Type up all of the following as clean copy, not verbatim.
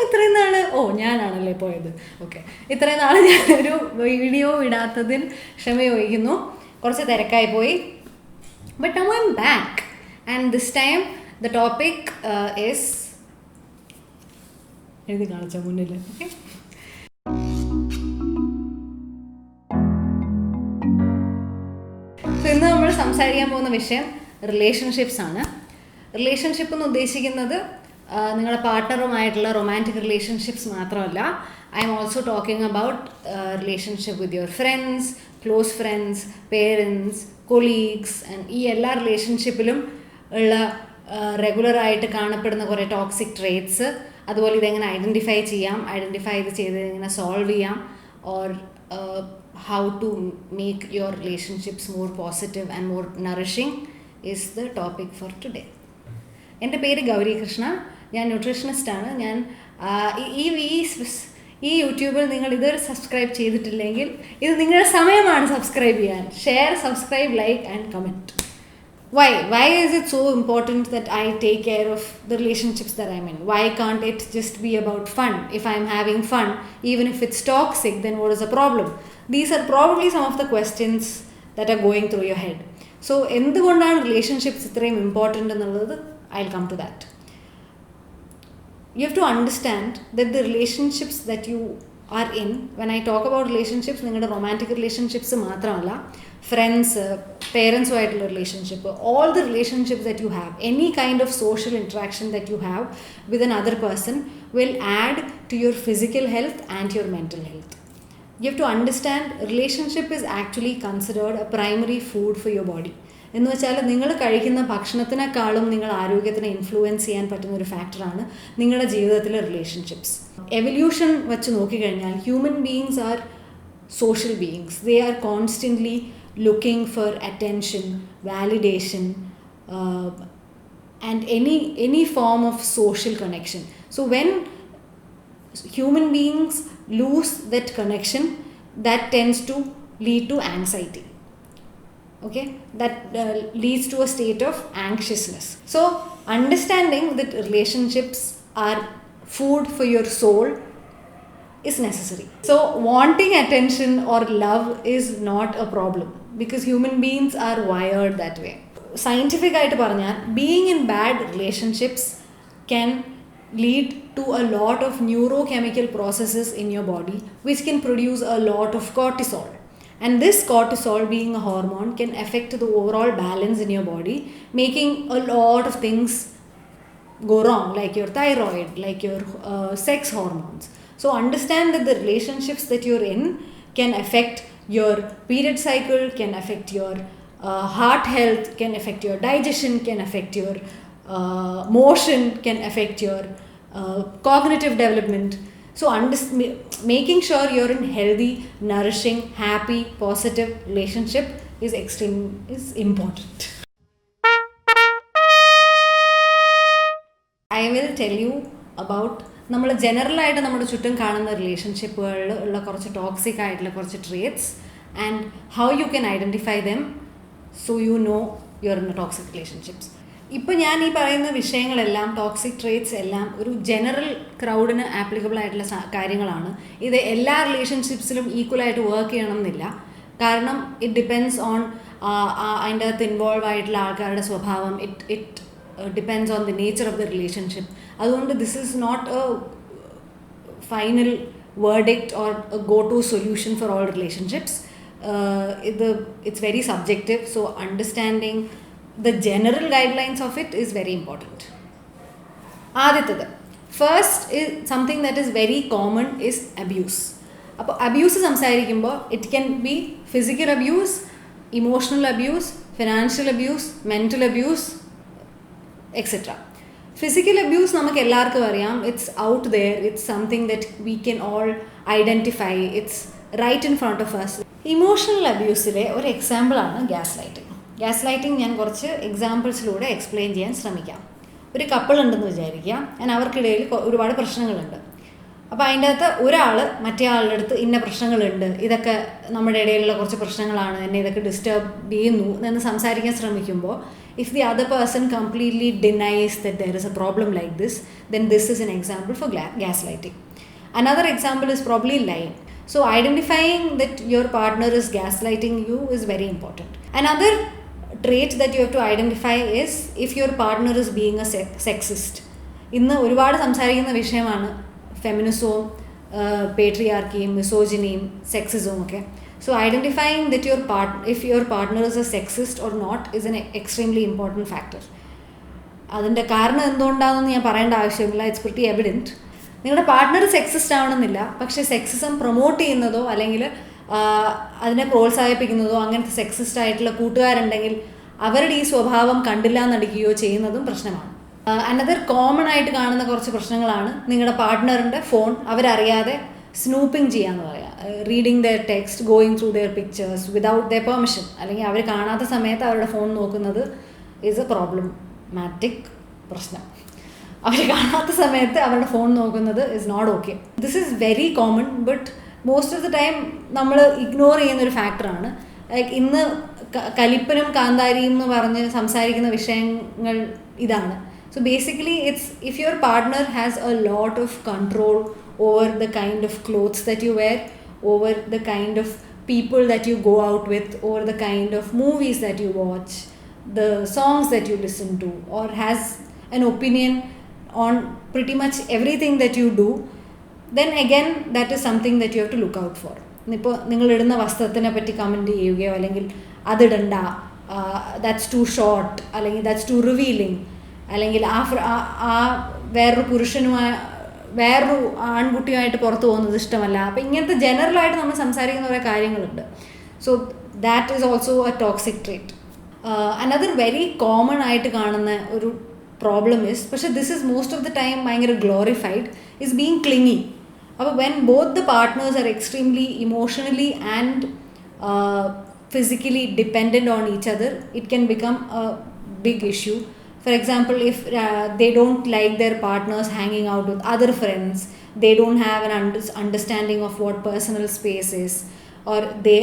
ഇത്രയും നാൾ ഞാനാണല്ലേ പോയത്. ഓക്കെ, ഇത്രയും നാൾ ഞാനൊരു വീഡിയോ ഇടാത്തതിൽ ക്ഷമ ചോദിക്കുന്നു. കുറച്ച് തിരക്കായി പോയി. But now I M back and this time the topic is എഴുതി കാണിച്ച മുന്നിൽ. ഓക്കെ, സോ ഇന്ന് നമ്മൾ സംസാരിക്കാൻ പോകുന്ന വിഷയം റിലേഷൻഷിപ്സ് ആണ്. റിലേഷൻഷിപ്പ് എന്ന് ഉദ്ദേശിക്കുന്നത് നിങ്ങളുടെ പാർട്ട്ണറുമായിട്ടുള്ള റൊമാൻറ്റിക് റിലേഷൻഷിപ്സ് മാത്രമല്ല. I am also talking about relationship with your friends, close friends, parents, colleagues and ഈ എല്ലാ റിലേഷൻഷിപ്പിലും ഉള്ള റെഗുലറായിട്ട് കാണപ്പെടുന്ന കുറേ ടോക്സിക് ട്രേറ്റ്സ്, അതുപോലെ ഇതെങ്ങനെ ഐഡൻറ്റിഫൈ ചെയ്യാം, ഐഡൻറ്റിഫൈ ചെയ്ത് എങ്ങനെ സോൾവ് ചെയ്യാം, or how to make your relationships more positive and more nourishing is the topic for today. എൻ്റെ പേര് ഗൗരി കൃഷ്ണ, ഞാൻ ന്യൂട്രീഷനിസ്റ്റാണ്. ഞാൻ ഈ യൂട്യൂബിൽ നിങ്ങൾ ഇതുവരെ സബ്സ്ക്രൈബ് ചെയ്തിട്ടില്ലെങ്കിൽ ഇത് നിങ്ങളുടെ സമയമാണ് സബ്സ്ക്രൈബ് ചെയ്യാൻ. Share, subscribe, like and comment. Why is it so important that I take care of the relationships that I'm in? Why can't it just be about fun? If I'm having fun, even if it's toxic, then what is the problem? These are probably some of the questions that are going through your head. So, എന്തുകൊണ്ടാണ് relationships ഇത്രയും important എന്നുള്ളത്, I'll come to that. You have to understand that the relationships that you are in, when I talk about relationships, നിങ്ങളുടെ romantic relationships മാത്രമല്ല, friends, പേരൻസുമായിട്ടുള്ള relationship, all the relationships that you have, any kind of social interaction that you have with another person will add to your physical health and your mental health. You have to understand relationship is actually considered a primary food for your body. എന്ന് വെച്ചാൽ നിങ്ങൾ കഴിക്കുന്ന ഭക്ഷണത്തിനേക്കാളും നിങ്ങൾ ആരോഗ്യത്തിനെ influence ചെയ്യാൻ പറ്റുന്ന ഒരു ഫാക്ടറാണ് നിങ്ങളുടെ ജീവിതത്തിലെ റിലേഷൻഷിപ്സ്. എവല്യൂഷൻ വെച്ച് നോക്കിക്കഴിഞ്ഞാൽ human beings R social beings. They are constantly looking for attention, validation, and any form of social connection. So when human beings lose that connection, that tends to lead to anxiety. Okay, that leads to a state of anxiousness. So understanding that relationships are food for your soul is necessary. So wanting attention or love is not a problem because human beings are wired that way. Scientific ആയിട്ട് പറഞ്ഞാൽ being in bad relationships can lead to a lot of neurochemical processes in your body which can produce a lot of cortisol. And this cortisol, being a hormone, can affect the overall balance in your body, making a lot of things go wrong, like your thyroid, like your sex hormones. So understand that the relationships that you're in can affect your period cycle, can affect your heart health, can affect your digestion, can affect your motion, can affect your cognitive development. So making sure you're in healthy, nourishing, happy, positive relationship is important. I will tell you about നമ്മൾ ജനറലായിട്ട് നമ്മുടെ ചുറ്റും കാണുന്ന റിലേഷൻഷിപ്പുകളിൽ ഉള്ള കുറച്ച് toxic ആയിട്ടുള്ള കുറച്ച് traits and how you can identify them so you know your in toxic relationships. ഇപ്പോൾ ഞാൻ ഈ പറയുന്ന വിഷയങ്ങളെല്ലാം, ടോക്സിക് ട്രേറ്റ്സ് എല്ലാം ഒരു ജനറൽ ക്രൗഡിന് ആപ്ലിക്കബിൾ ആയിട്ടുള്ള കാര്യങ്ങളാണ്. ഇത് എല്ലാ റിലേഷൻഷിപ്സിലും ഈക്വലായിട്ട് വർക്ക് ചെയ്യണം എന്നില്ല. കാരണം ഇറ്റ് ഡിപ്പെൻഡ്സ് ഓൺ അതിൻ്റെ അകത്ത് ഇൻവോൾവ് ആയിട്ടുള്ള ആൾക്കാരുടെ സ്വഭാവം. It depends on the nature of the relationship. അതുകൊണ്ട് this is not a final verdict or a go-to solution for all relationships. It's very subjective, so understanding the general guidelines of it is very important. ആദ്യത്തേത്, first is something that is very common is abuse. അപ്പോൾ abuse സംസാരിക്കുമ്പോൾ it can be physical abuse, emotional abuse, financial abuse, mental abuse, etc. Physical abuse നമുക്ക് എല്ലാവർക്കും അറിയാം. It's out there, it's something that we can all identify, it's right in front of us. Emotional അബ്യൂസിലെ ഒരു എക്സാമ്പിളാണ് gas lighting. Gas lighting ഞാൻ കുറച്ച് എക്സാമ്പിൾസിലൂടെ explain ചെയ്യാൻ ശ്രമിക്കാം. ഒരു കപ്പിൾ ഉണ്ടെന്ന് വിചാരിക്കുക, അവർക്കിടയിൽ ഒരുപാട് പ്രശ്നങ്ങളുണ്ട്. അപ്പോൾ അതിൻ്റെ അകത്ത് ഒരാൾ മറ്റേ ആളുടെ അടുത്ത് ഇന്ന പ്രശ്നങ്ങളുണ്ട്, ഇതൊക്കെ നമ്മുടെ ഇടയിലുള്ള കുറച്ച് പ്രശ്നങ്ങളാണ്, എന്നെ ഇതൊക്കെ ഡിസ്റ്റർബ് ചെയ്യുന്നു എന്ന് സംസാരിക്കാൻ ശ്രമിക്കുമ്പോൾ, if the other person completely denies that there is a problem like this, then this is an example for gaslighting. Another example is probably lying. So identifying that your partner is gaslighting you is very important. Another trait that you have to identify is if your partner is being a sexist. ഇന്ന് ഒരുപാട് സംസാരിക്കുന്ന വിഷയമാണ് ഫെമിനിസവും പേട്രിയാർക്കിയും മിസോജിനിയും സെക്സിസവും ഒക്കെ. So identifying that if your partner is a sexist or not is an extremely important factor. അതിൻ്റെ കാരണം എന്തുകൊണ്ടാണെന്ന് ഞാൻ പറയേണ്ട ആവശ്യമില്ല, ഇറ്റ്സ് പ്രിറ്റി എവിഡൻറ്റ്. നിങ്ങളുടെ പാർട്ട്ണർ സെക്സിസ്റ്റ് ആവണമെന്നില്ല, പക്ഷേ സെക്സിസം പ്രൊമോട്ട് ചെയ്യുന്നതോ അല്ലെങ്കിൽ അതിനെ പ്രോത്സാഹിപ്പിക്കുന്നതോ അങ്ങനത്തെ സെക്സിസ്റ്റ് ആയിട്ടുള്ള കൂട്ടുകാരുണ്ടെങ്കിൽ അവരുടെ ഈ സ്വഭാവം കണ്ടില്ല എന്നടിക്കുകയോ ചെയ്യുന്നതും പ്രശ്നമാണ്. അനദർ കോമൺ ആയിട്ട് കാണുന്ന കുറച്ച് പ്രശ്നങ്ങളാണ് നിങ്ങളുടെ പാർട്ട്ണറിൻ്റെ ഫോൺ അവരറിയാതെ സ്നൂപ്പിംഗ് ചെയ്യാന്ന് പറയാം. Reading their text, going through their pictures without their permission, അല്ലെങ്കിൽ അവർ കാണാത്ത സമയത്ത് അവരുടെ ഫോൺ നോക്കുന്നത് ഈസ് എ പ്രോബ്ലമാറ്റിക് പ്രശ്നം. അവർ കാണാത്ത സമയത്ത് അവരുടെ ഫോൺ നോക്കുന്നത് is not okay. This is very common, but most of the time നമ്മൾ ഇഗ്നോർ ചെയ്യുന്നൊരു ഫാക്ടറാണ്. ലൈക്ക് ഇന്ന് കലിപ്പനും കാന്താരിയും എന്ന് പറഞ്ഞ് സംസാരിക്കുന്ന വിഷയങ്ങൾ ഇതാണ്. So basically it's if your partner has a lot of control over the kind of clothes that you wear, over the kind of people that you go out with, over the kind of movies that you watch, the songs that you listen to, or has an opinion on pretty much everything that you do, then again that is something that you have to look out for. ഇപ്പോൾ നിങ്ങൾ ഇടുന്ന വസ്ത്രത്തിനെ പറ്റി comment ചെയ്യുകയോ അല്ലെങ്കിൽ അതിടണ്ട, that's to short, അല്ലെങ്കിൽ that's to revealing, അല്ലെങ്കിൽ ആ വേറൊരു ആൺകുട്ടിയുമായിട്ട് പുറത്ത് പോകുന്നത് ഇഷ്ടമല്ല. അപ്പോൾ ഇങ്ങനത്തെ ജനറലായിട്ട് നമ്മൾ സംസാരിക്കുന്ന കുറേ കാര്യങ്ങളുണ്ട്. So that is also a toxic trait. Another very common ആയിട്ട് കാണുന്ന ഒരു പ്രോബ്ലം ഇസ്, പക്ഷേ this is most of the time ഭയങ്കര ഗ്ലോറിഫൈഡ്, ഇസ് ബീങ് ക്ലിങ്ങി. അപ്പോൾ when both the partners are extremely emotionally and physically dependent on each other, it can become a big issue. For example, if they don't like their partners hanging out with other friends, they don't have an understanding of what personal space is, or they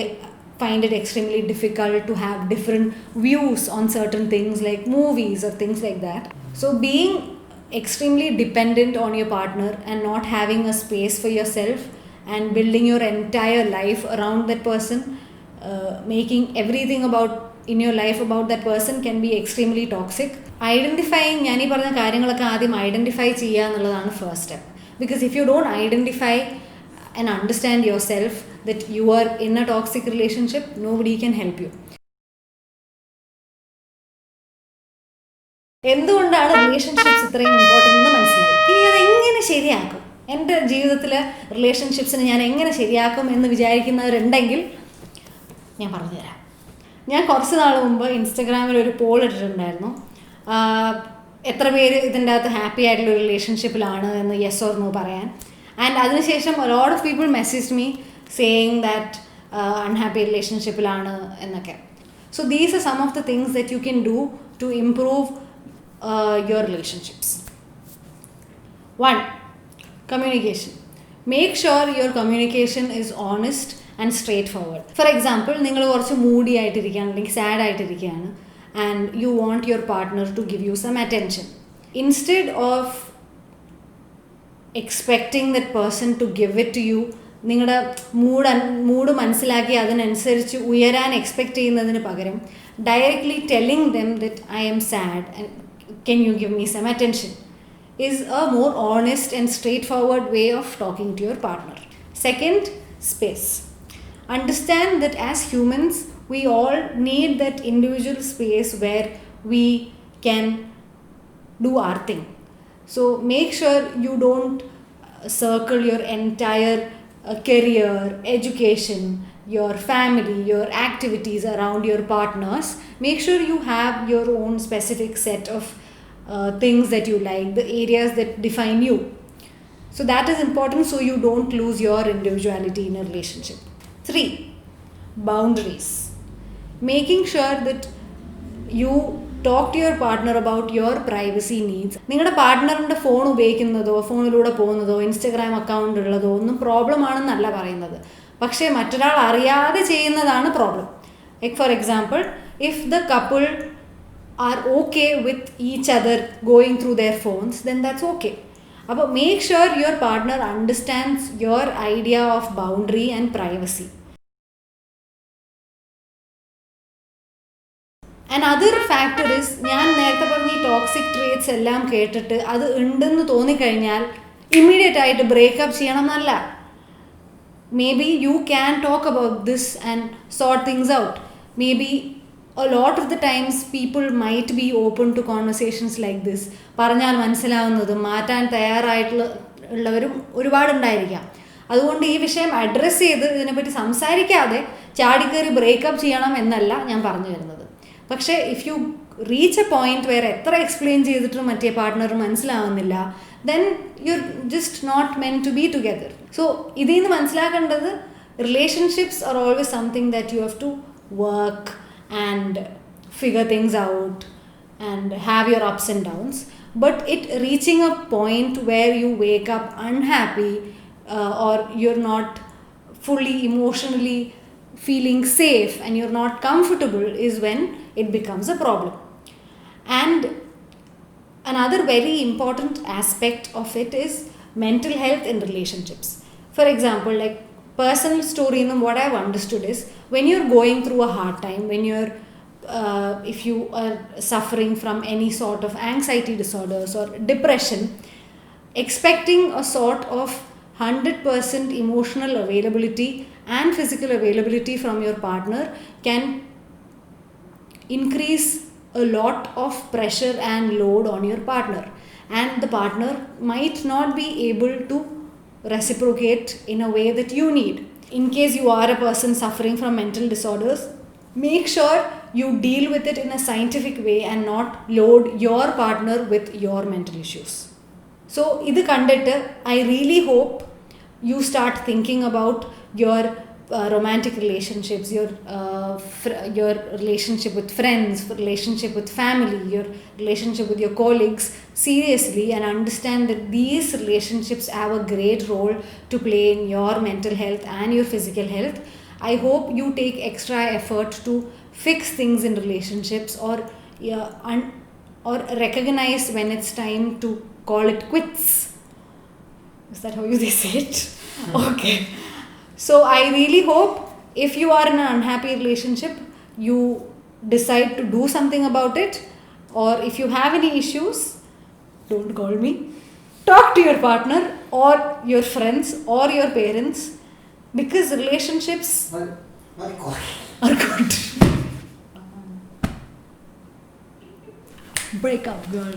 find it extremely difficult to have different views on certain things like movies or things like that. So being extremely dependent on your partner and not having a space for yourself and building your entire life around that person, making everything in your life about that person can be extremely toxic. Identifying, ഞാൻ ഈ പറഞ്ഞ കാര്യങ്ങളൊക്കെ ആദ്യം identify ചെയ്യുക എന്നുള്ളതാണ് first step. Because if you don't identify and understand your self that you are in A toxic relationship, nobody can help you. എന്തുകൊണ്ടാണ് relationships ഇത്രയും important എന്ന് മനസ്സിലായി. ഇനി അതെങ്ങനെ ശരിയാക്കും, എൻ്റെ ജീവിതത്തിലെ റിലേഷൻഷിപ്സിനെ ഞാൻ എങ്ങനെ ശരിയാക്കും എന്ന് വിചാരിക്കുന്നവരുണ്ടെങ്കിൽ ഞാൻ പറഞ്ഞുതരാം. ഞാൻ കുറച്ച് നാൾ മുമ്പ് ഇൻസ്റ്റഗ്രാമിൽ ഒരു പോൾ ഇട്ടിട്ടുണ്ടായിരുന്നു, എത്ര പേര് ഇതിൻ്റെ അകത്ത് ഹാപ്പി ആയിട്ടുള്ള റിലേഷൻഷിപ്പിലാണ് എന്ന് യെസ് ഓർ നോ പറയാൻ. ആൻഡ് അതിനുശേഷം a lot of people messaged me saying that unhappy റിലേഷൻഷിപ്പിലാണ് എന്നൊക്കെ. So these are some of the things that you can do to improve your relationships. 1. Communication. Make sure your communication is honest and straightforward. For example, നിങ്ങൾ കുറച്ച് Moody ആയിട്ടിരിക്കുകയാണ് അല്ലെങ്കിൽ sad ആയിട്ടിരിക്കുകയാണ് and you want your partner to give you some attention. Instead of expecting that person to give it to you, നിങ്ങളുടെ mood മനസ്സിലാക്കി അതിനനുസരിച്ച് ഉയരാൻ expect ചെയ്യുന്നതിന് പകരം directly telling them that I am sad and can you give me some attention is a more honest and straightforward way of talking to your partner. Second, space. Understand that as humans we all need that individual space where we can do our thing. So make sure you don't circle your entire career, education, your family, your activities around your partners. Make sure you have your own specific set of things that you like, the areas that define you. So that is important so you don't lose your individuality in a relationship. 3. Boundaries. Making sure that you talk to your partner about your privacy needs. നിങ്ങളുടെ പാർട്ട്ണറിൻ്റെ phone ഉപയോഗിക്കുന്നതോ ഫോണിലൂടെ പോകുന്നതോ Instagram account ഉള്ളതോ ഒന്നും problem ആണെന്നല്ല പറയുന്നത്. പക്ഷേ മറ്റൊരാൾ അറിയാതെ ചെയ്യുന്നതാണ് problem. Like for example, if the couple are okay with each other going through their phones, then that's okay. But make sure your partner understands your idea of boundary and privacy. Another factor is, ഞാൻ നേരത്തെ പറഞ്ഞ ഈ toxic traits എല്ലാം കേട്ടിട്ട് അത് ഉണ്ടെന്ന് തോന്നിക്കഴിഞ്ഞാൽ immediate ആയിട്ട് ബ്രേക്കപ്പ് ചെയ്യണം എന്നല്ല. Maybe you can talk about this and sort things out. Maybe a lot of the times people might be open to conversations like this. പറഞ്ഞാൽ മനസ്സിലാവുന്നതും മാറ്റാൻ തയ്യാറായിട്ടുള്ളവരും ഒരുപാടുണ്ടായിരിക്കാം. അതുകൊണ്ട് ഈ വിഷയം അഡ്രസ്സ് ചെയ്ത് ഇതിനെപ്പറ്റി സംസാരിക്കാതെ ചാടിക്കയറി ബ്രേക്കപ്പ് ചെയ്യണം എന്നല്ല ഞാൻ പറഞ്ഞു വരുന്നത്. പക്ഷേ if you reach A point വേറെ എത്ര എക്സ്പ്ലെയിൻ ചെയ്തിട്ടും മറ്റേ പാർട്ട്ണർ മനസ്സിലാവുന്നില്ല, then you're just not meant to be together. So ഇതിൽ നിന്ന് മനസ്സിലാക്കേണ്ടത്, relationships are always something that you have to work and figure things out and have your ups and downs, but it reaching a point where you wake up unhappy or you're not fully emotionally feeling safe and you're not comfortable is when it becomes a problem. And another very important aspect of it is mental health in relationships. For example, like personal story, and what I've understood is, when you're going through a hard time, when you're if you are suffering from any sort of anxiety disorders or depression, expecting a sort of 100% emotional availability and physical availability from your partner can increase a lot of pressure and load on your partner, and the partner might not be able to reciprocate in a way that you need. In case you are a person suffering from mental disorders, make sure you deal with it in a scientific way and not load your partner with your mental issues. So idu kanditte I really hope you start thinking about your romantic relationships, your relationship with friends, relationship with family, your relationship with your colleagues seriously, and understand that these relationships have a great role to play in your mental health and your physical health. I hope you take extra effort to fix things in relationships, or recognize when it's time to call it quits. Is that how you say it? Okay. So I really hope, if you are in an unhappy relationship, you decide to do something about it, or if you have any issues, don't call me. Talk to your partner or your friends or your parents, because relationships are good. Break up, girl.